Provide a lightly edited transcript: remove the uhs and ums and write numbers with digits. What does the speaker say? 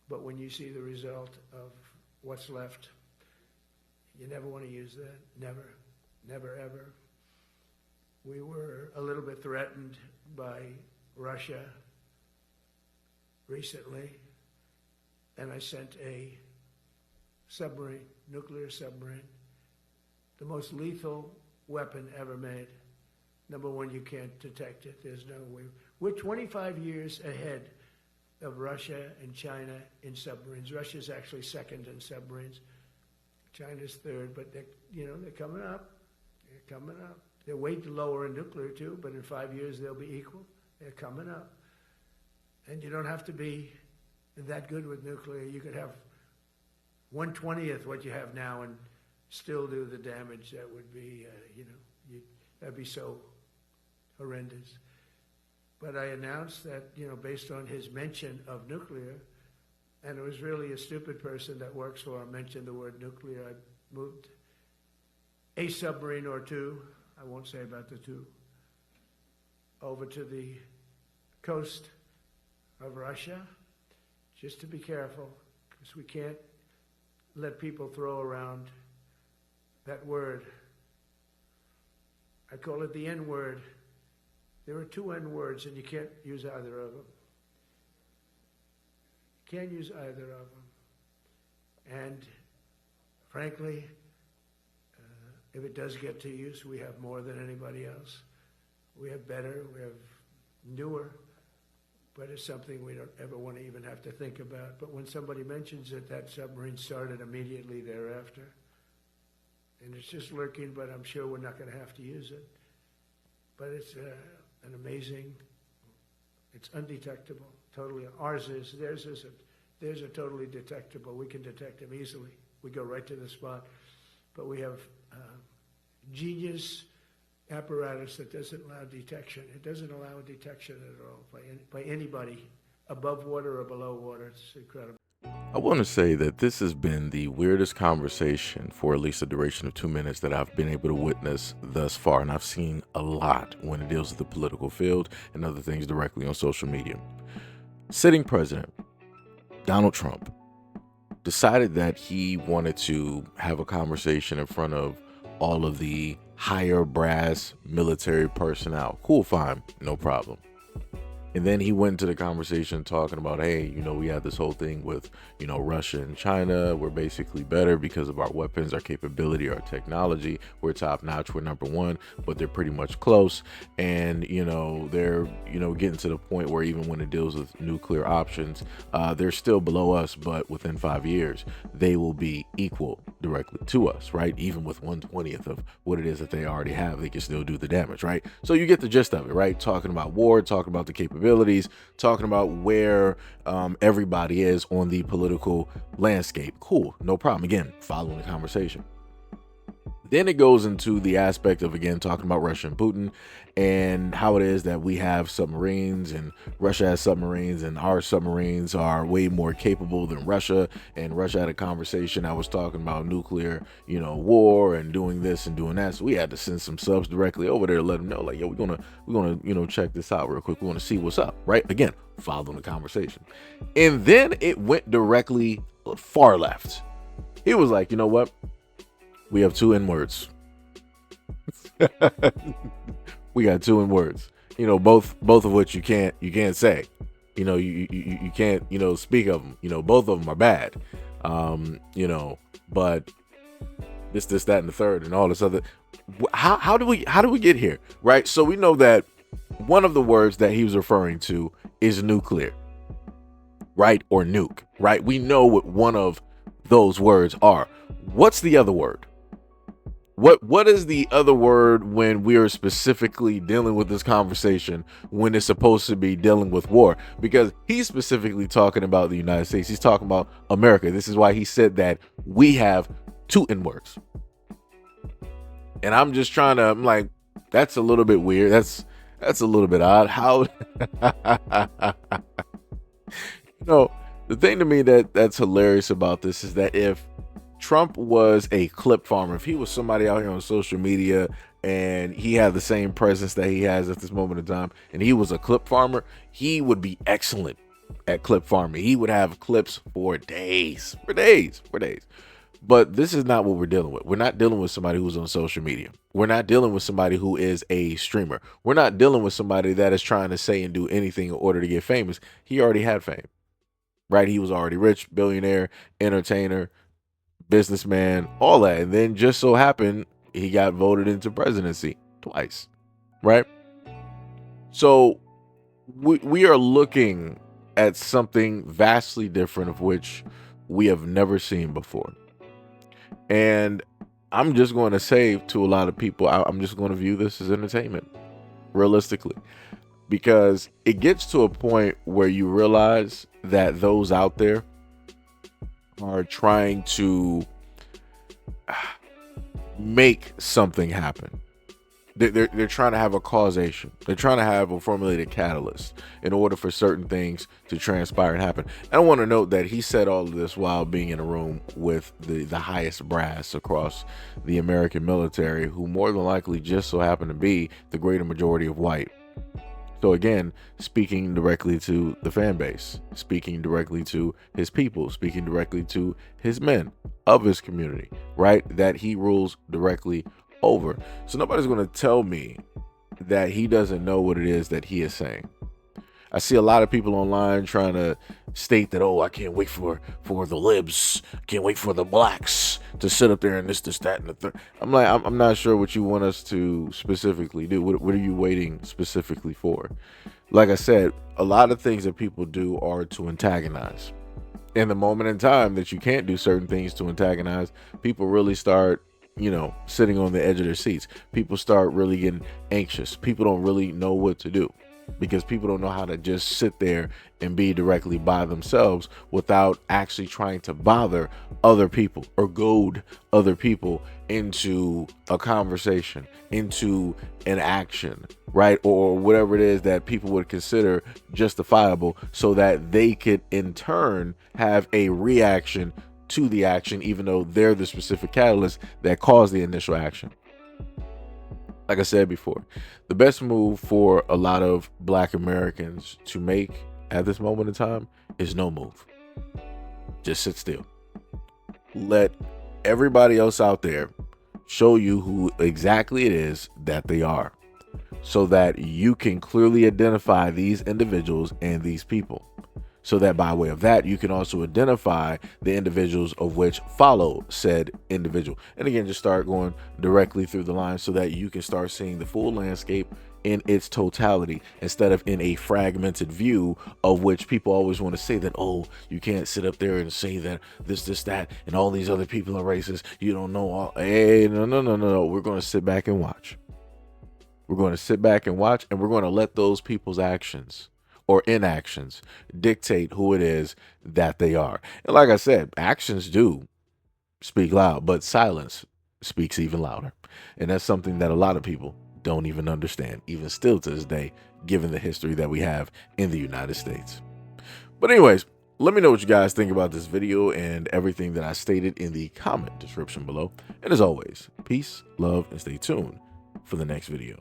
But when you see the result of what's left, you never want to use that. Never, never, ever. We were a little bit threatened by Russia recently, and I sent a submarine, nuclear submarine, the most lethal weapon ever made. Number one, you can't detect it. There's no way. We're 25 years ahead of Russia and China in submarines. Russia's actually second in submarines. China's third, but they're coming up. They're coming up. They're way lower in nuclear too, but in 5 years they'll be equal. They're coming up. And you don't have to be that good with nuclear. You could have 1/20th what you have now and still do the damage. That would be, that'd be so horrendous. But I announced that, based on his mention of nuclear, and it was really a stupid person that works for him mentioned the word nuclear, I moved a submarine or two, I won't say about the two, over to the coast of Russia, just to be careful, because we can't let people throw around that word. I call it the N-word. There are two N-words, and you can't use either of them. You can't use either of them. And frankly, if it does get to use, we have more than anybody else. We have better, we have newer, but it's something we don't ever want to even have to think about. But when somebody mentions it, that submarine started immediately thereafter. And it's just lurking, but I'm sure we're not going to have to use it. But it's an amazing, it's undetectable, totally. Ours is, theirs isn't. Theirs are totally detectable. We can detect them easily. We go right to the spot. But we have genius apparatus that doesn't allow detection. It doesn't allow detection at all by anybody above water or below water. It's incredible. I want to say that this has been the weirdest conversation for at least a duration of 2 minutes that I've been able to witness thus far. And I've seen a lot when it deals with the political field and other things directly on social media. Sitting president, Donald Trump, decided that he wanted to have a conversation in front of all of the higher brass military personnel. Cool, fine, no problem. And then he went into the conversation talking about, hey, we had this whole thing with, Russia and China. We're basically better because of our weapons, our capability, our technology. We're top notch. We're number one, but they're pretty much close. And, they're, getting to the point where even when it deals with nuclear options, they're still below us. But within 5 years, they will be equal directly to us, right? Even with 1/20th of what it is that they already have, they can still do the damage, right? So you get the gist of it, right? Talking about war, talking about the capabilities, talking about where everybody is on the political landscape. Cool, no problem. Again, following the conversation. Then it goes into the aspect of, again, talking about Russia and Putin and how it is that we have submarines and Russia has submarines and our submarines are way more capable than Russia. And Russia had a conversation. I was talking about nuclear, war and doing this and doing that. So we had to send some subs directly over there to let them know, like, yo, we're gonna check this out real quick. We want to see what's up, right? Again, following the conversation. And then it went directly far left. He was like, you know what? We have two N-words. We got two N-words. Both of which you can't say. You can't speak of them. Both of them are bad. But this, that, and the third, and all this other. How do we get here, right? So we know that one of the words that he was referring to is nuclear, right, or nuke, right? We know what one of those words are. What's the other word? What is the other word when we are specifically dealing with this conversation when it's supposed to be dealing with war? Because he's specifically talking about the United States. He's talking about America. This is why he said that we have two N-words. And I'm just I'm like, that's a little bit weird. That's a little bit odd. How the thing to me that's hilarious about this is that if Trump was a clip farmer, if he was somebody out here on social media and he had the same presence that he has at this moment in time, and he was a clip farmer, he would be excellent at clip farming. He would have clips for days, for days, for days. But this is not what we're dealing with. We're not dealing with somebody who's on social media. We're not dealing with somebody who is a streamer. We're not dealing with somebody that is trying to say and do anything in order to get famous. He already had fame, right? He was already rich, billionaire, entertainer, businessman, all that. And then just so happened he got voted into presidency twice, right? So we are looking at something vastly different of which we have never seen before. And I'm just going to say to a lot of people, I'm just going to view this as entertainment, realistically, because it gets to a point where you realize that those out there are trying to make something happen. They're trying to have a causation. They're trying to have a formulated catalyst in order for certain things to transpire and happen. And I want to note that he said all of this while being in a room with the highest brass across the American military, who more than likely just so happen to be the greater majority of white. So again, speaking directly to the fan base, speaking directly to his people, speaking directly to his men of his community, right? That he rules directly over. So nobody's going to tell me that he doesn't know what it is that he is saying. I see a lot of people online trying to state that, oh, I can't wait for the libs, can't wait for the blacks to sit up there and this, that, and the third. I'm like, I'm not sure what you want us to specifically do. What are you waiting specifically for? Like I said, a lot of things that people do are to antagonize. In the moment in time that you can't do certain things to antagonize, people really start, sitting on the edge of their seats. People start really getting anxious. People don't really know what to do, because people don't know how to just sit there and be directly by themselves without actually trying to bother other people or goad other people into a conversation, into an action, right? Or whatever it is that people would consider justifiable, so that they could in turn have a reaction to the action, even though they're the specific catalyst that caused the initial action. Like I said before, the best move for a lot of black Americans to make at this moment in time is no move. Just sit still. Let everybody else out there show you who exactly it is that they are, so that you can clearly identify these individuals and these people. So that by way of that, you can also identify the individuals of which follow said individual. And again, just start going directly through the line so that you can start seeing the full landscape in its totality, instead of in a fragmented view of which people always want to say that, oh, you can't sit up there and say that this, that, and all these other people are racist. You don't know all. Hey, no. We're going to sit back and watch. We're going to sit back and watch, and we're going to let those people's actions or inactions dictate who it is that they are. And like I said, actions do speak loud, but silence speaks even louder. And that's something that a lot of people don't even understand, even still to this day, given the history that we have in the United States. But anyways, let me know what you guys think about this video and everything that I stated in the comment description below. And as always, peace, love, and stay tuned for the next video.